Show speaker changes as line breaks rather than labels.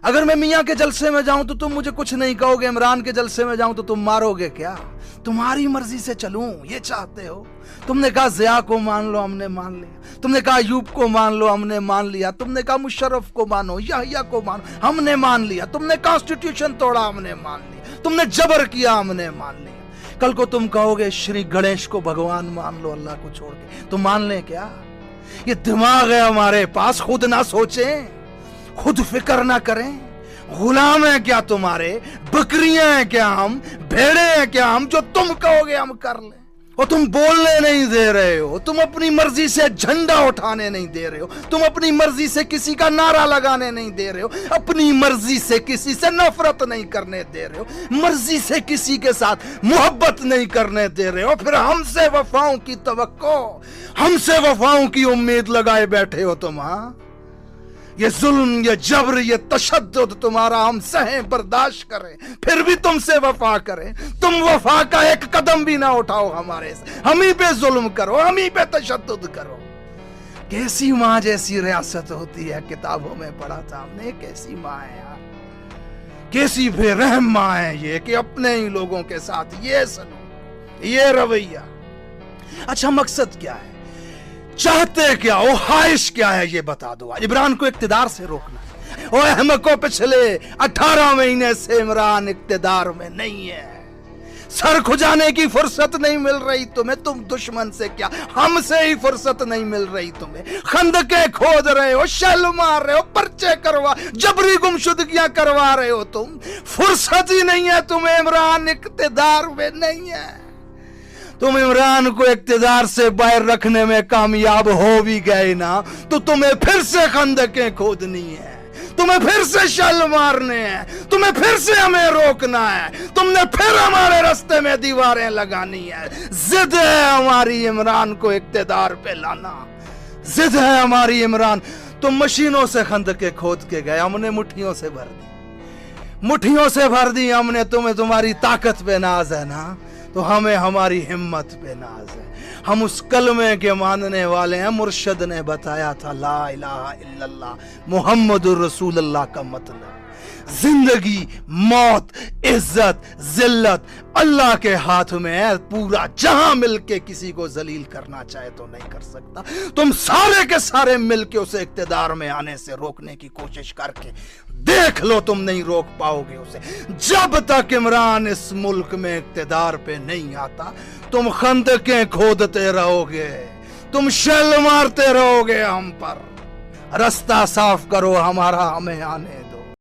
اگر میں میاں کے جلسے میں جاؤں تو تم مجھے کچھ نہیں کہو گے، عمران کے جلسے میں جاؤں تو تم مارو گے کیا؟ تمہاری مرضی سے چلوں یہ چاہتے ہو؟ تم نے کہا ضیاء کو مان لو، ہم نے مان لیا۔ تم نے کہا ایوب کو مان لو، ہم نے مان لیا۔ تم نے کہا مشرف کو مانو، یحییٰ کو مانو، ہم نے مان لیا۔ تم نے کانسٹیٹیوشن توڑا، ہم نے مان لیا۔ تم نے جبر کیا، ہم نے مان لیا۔ کل کو تم کہو گے شری گنیش کو بھگوان مان لو اللہ کو چھوڑ کے، تو مان لیں کیا؟ یہ دماغ ہے ہمارے پاس، خود نہ سوچیں، خود فکر نہ کریں۔ غلام ہیں کیا تمہارے؟ بکریاں ہیں کیا ہم؟ بھیڑے ہیں کیا ہم جو تم کہو گے ہم کر لیں؟ اور تم بولنے نہیں دے رہے ہو، تم اپنی مرضی سے جھنڈا اٹھانے نہیں دے رہے ہو، تم اپنی مرضی سے کسی کا نعرہ لگانے نہیں دے رہے ہو، اپنی مرضی سے کسی سے نفرت نہیں کرنے دے رہے ہو، مرضی سے کسی کے ساتھ محبت نہیں کرنے دے رہے ہو، پھر ہم سے وفاؤں کی توقع، ہم سے وفاؤں کی امید لگائے بیٹھے ہو تم۔ ہاں، یہ ظلم، یہ جبر، یہ تشدد تمہارا ہم سہیں، برداشت کریں، پھر بھی تم سے وفا کریں۔ تم وفا کا ایک قدم بھی نہ اٹھاؤ ہمارے سے، ہم ہی پہ ظلم کرو، ہم ہی پہ تشدد کرو۔ کیسی ماں جیسی ریاست ہوتی ہے، کتابوں میں پڑھا تھا ہم نے، کیسی ماں ہے یار، کیسی بے رحم ماں ہے یہ، کہ اپنے ہی لوگوں کے ساتھ یہ سلوک، یہ رویہ۔ اچھا مقصد کیا ہے؟ چاہتے کیا ہو؟ خواہش کیا ہے یہ بتا دو۔ عمران کو اقتدار سے روکنا ہے۔ اور احمقوں، پچھلے 18 مہینے سے عمران اقتدار میں نہیں ہے، سر کھجانے کی فرصت نہیں مل رہی تمہیں، تم دشمن سے کیا ہم سے ہی فرصت نہیں مل رہی تمہیں، خندقیں کھود رہے ہو، شل مار رہے ہو، پرچے کروا، جبری گمشدگیاں کروا رہے ہو، تم فرصت ہی نہیں ہے تمہیں، عمران اقتدار میں نہیں ہے۔ تم عمران کو اقتدار سے باہر رکھنے میں کامیاب ہو بھی گئے نا، تو تمہیں پھر سے خندقیں کھودنی ہے، تمہیں پھر سے شل مارنے ہیں، تمہیں پھر سے ہمیں روکنا ہے، تم نے پھر ہمارے راستے میں دیواریں لگانی ہے۔ ضد ہے ہماری عمران کو اقتدار پہ لانا، ضد ہے ہماری عمران۔ تم مشینوں سے خندقیں کھود کے گئے، ہم نے مٹھیوں سے بھر دی، مٹھیوں سے بھر دی ہم نے۔ تمہیں تمہاری طاقت پہ ناز ہے نا، تو ہمیں ہماری ہمت پہ ناز ہے۔ ہم اس کلمے کے ماننے والے ہیں، مرشد نے بتایا تھا لا الہ الا اللہ محمد الرسول اللہ کا مطلب زندگی، موت، عزت، ذلت اللہ کے ہاتھ میں ہے۔ پورا جہاں مل کے کسی کو ذلیل کرنا چاہے تو نہیں کر سکتا۔ تم سارے کے سارے مل کے اسے اقتدار میں آنے سے روکنے کی کوشش کر کے دیکھ لو، تم نہیں روک پاؤ گے اسے۔ جب تک عمران اس ملک میں اقتدار پہ نہیں آتا، تم خندقیں کھودتے رہو گے، تم شل مارتے رہو گے ہم پر۔ رستہ صاف کرو ہمارا، ہمیں آنے